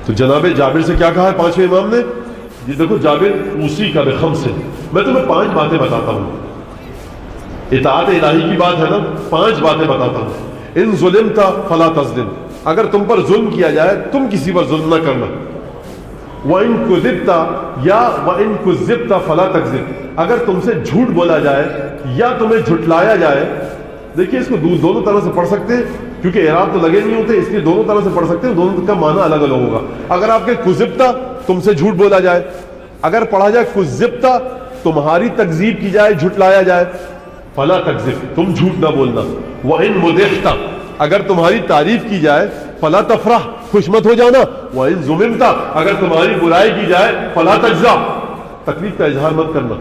تو جناب جابر سے کیا کہا ہے پانچویں امام نے؟ یہ دیکھو جابر اسی کا بخمس سے، میں تمہیں 5 باتیں بتاتا ہوں، اطاعت الہی کی بات ہے نا، 5 باتیں بتاتا ہوں۔ ان ظلمت فلا تظلم، اگر تم پر ظلم کیا جائے تم کسی پر ظلم نہ کرنا۔ وَإِن كُذِبْتَ یا وَإِن كُذِّبْتَ فَلَا تَكْذِبْ، اگر تم سے جھوٹ بولا جائے یا تمہیں جھٹلایا جائے۔ دیکھیے اس کو دونوں طرح سے پڑھ سکتے ہیں کیونکہ اعراب تو لگے نہیں ہوتے، اس لیے دونوں طرح سے پڑھ سکتے ہیں، دونوں کا معنی الگ الگ ہوگا۔ اگر آپ کے کذبتا تم سے جھوٹ بولا جائے، اگر پڑھا جائے کذبتا تمہاری تکذیب کی جائے، جھٹلایا جائے، فلا تکذب تم جھوٹ نہ بولنا۔ وَإِن مُدِحْتَ اگر تمہاری تعریف کی جائے، فلا تفرح خوش مت ہو جانا۔ وَإِن ذُمِمْتَ اگر تمہاری برائی کی جائے، فلا تجزع تکلیف کا اظہار مت کرنا۔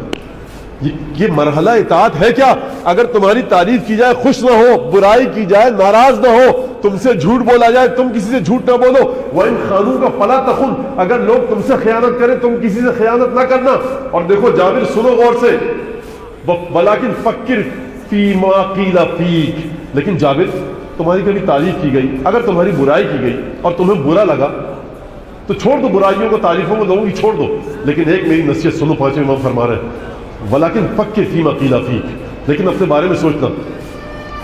یہ مرحلہ اطاعت ہے کیا؟ اگر تمہاری تعریف کی جائے خوش نہ ہو، برائی کی جائے ناراض نہ ہو، تم سے جھوٹ بولا جائے تم کسی سے جھوٹ نہ بولو۔ وَإِن خَانُوكَ فَلَا تَخُن اگر لوگ تم سے خیانت کریں تم کسی سے خیانت نہ کرنا۔ اور دیکھو جابر سنو غور سے، وَلَكِنْ فَكِّرْ فِي مَا قِيلَ فِيكَ لیکن جابر تمہاری کبھی تعریف کی گئی، اگر تمہاری برائی کی گئی اور تمہیں برا لگا تو چھوڑ دو برائیوں کو، تعریفوں کو، لوگوں کی چھوڑ دو، لیکن ایک میری نصیحت سنو، پانچویں امام فرما رہے ہیں وَلَكِنْ فَكِّرْ فِي مَا قِيلَ فِيكَ لیکن اپنے بارے میں سوچنا۔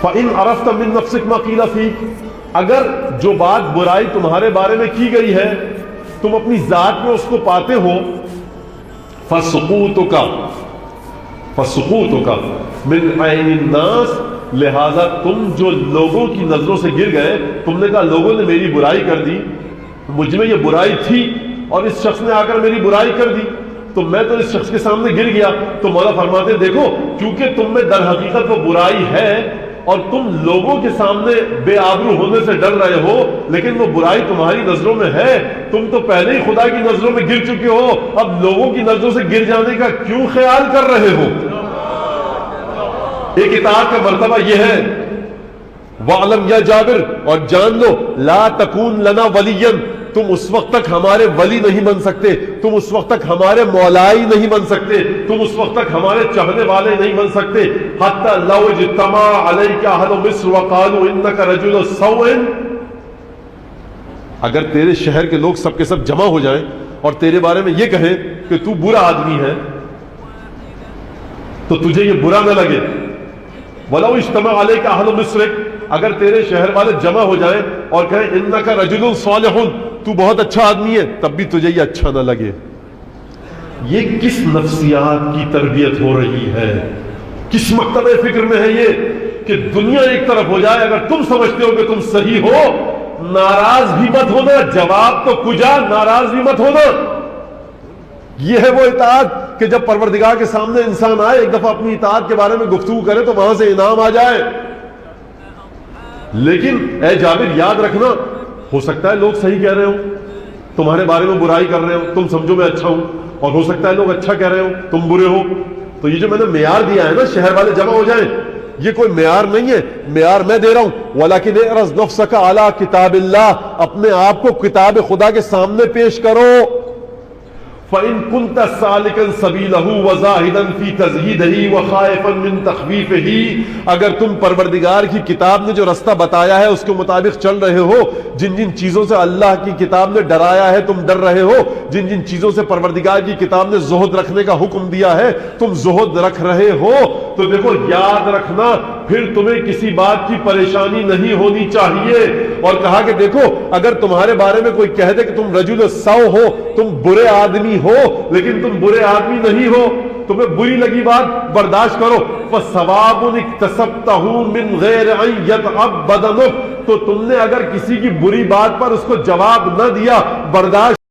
فَإِنْ عَرَفْتَ مِن نَفْسِكَ مَا قِيلَ فِيكَ اگر جو بات برائی تمہارے بارے میں کی گئی ہے تم اپنی ذات میں اس کو پاتے ہو، فَسُقُوتُكَ مِنْ عَيْنِ النَّاسِ لہذا تم جو لوگوں کی نظروں سے گر گئے، تم نے کہا لوگوں نے میری برائی کر دی، مجھ میں یہ برائی تھی اور اس شخص نے آ کر میری برائی کر دی تو میں تو اس شخص کے سامنے گر گیا۔ تو مولا فرماتے ہیں دیکھو کیونکہ تم میں در حقیقت وہ برائی ہے اور تم لوگوں کے سامنے بے آبرو ہونے سے ڈر رہے ہو، لیکن وہ برائی تمہاری نظروں میں ہے، تم تو پہلے ہی خدا کی نظروں میں گر چکے ہو، اب لوگوں کی نظروں سے گر جانے کا کیوں خیال کر رہے ہو؟ ایک اطاعت کا مرتبہ یہ ہے، وَعْلَمْ یا جابر اور جان لو، لا تکون لنا ولیًا تم اس وقت تک ہمارے ولی نہیں بن سکتے، تم اس وقت تک ہمارے مولائی نہیں بن سکتے، تم اس وقت تک ہمارے چاہنے والے نہیں بن سکتے۔ حتی لو اجتمع علیک اہل مصر وقالوا انک رجل سوء اگر تیرے شہر کے لوگ سب کے سب جمع ہو جائیں اور تیرے بارے میں یہ کہیں کہ تو برا آدمی ہے تو تجھے یہ برا نہ لگے۔ وَلَوْ اجْتَمَعَ عَلَيْكَ أَهْلُ مِصْرِكَ اگر تیرے شہر والے جمع ہو جائیں اور کہیں اِنَّكَ رَجُلٌ صَالِحٌ تو بہت اچھا آدمی ہے، تب بھی تجھے یہ اچھا نہ لگے۔ یہ کس نفسیات کی تربیت ہو رہی ہے؟ کس مکتب فکر میں ہے یہ کہ دنیا ایک طرف ہو جائے، اگر تم سمجھتے ہو کہ تم صحیح ہو ناراض بھی مت ہونا، جواب تو کجا، ناراض بھی مت ہونا۔ یہ ہے وہ اطاعت کہ جب پروردگار کے سامنے انسان آئے ایک دفعہ اپنی اطاعت کے بارے میں گفتگو کرے تو وہاں سے انعام آ جائے۔ لیکن اے جابر یاد رکھنا، ہو سکتا ہے لوگ صحیح کہہ رہے ہوں، تمہارے بارے میں برائی کر رہے ہو، تم سمجھو میں اچھا ہوں، اور ہو سکتا ہے لوگ اچھا کہہ رہے ہو تم برے ہو۔ تو یہ جو میں نے معیار دیا ہے نا شہر والے جمع ہو جائیں، یہ کوئی معیار نہیں ہے، معیار میں دے رہا ہوں۔ وَلَكِنْ اعْرَضْ نَفْسَكَ عَلَىٰ كِتَابِ اللَّهِ اپنے آپ کو کتاب خدا کے سامنے پیش کرو۔ فَإِن كُنْتَ سَالِكًا سَبِيلَهُ وَزَاهِدًا فِي تَزْهِيدِهِ وَخَائِفًا مِنْ تَخْوِيفِهِ اگر تم پروردگار کی کتاب نے جو رستہ بتایا ہے اس کے مطابق چل رہے ہو، جن جن چیزوں سے اللہ کی کتاب نے ڈرایا ہے تم ڈر رہے ہو، جن جن چیزوں سے پروردگار کی کتاب نے زہد رکھنے کا حکم دیا ہے تم زہد رکھ رہے ہو، تو دیکھو یاد رکھنا پھر تمہیں کسی بات کی پریشانی نہیں ہونی چاہیے۔ اور کہا کہ دیکھو اگر تمہارے بارے میں کوئی کہہ دے کہ تم رجل سو ہو، تم برے آدمی ہو، لیکن تم برے آدمی نہیں ہو، تمہیں بری لگی بات برداشت کرو۔ فَثَوَابٌ اكْتَسَبْتَهُ مِنْ غَيْرِ أَنْ يَتْعَبَّ بَدَنُكَ تو تم نے اگر کسی کی بری بات پر اس کو جواب نہ دیا، برداشت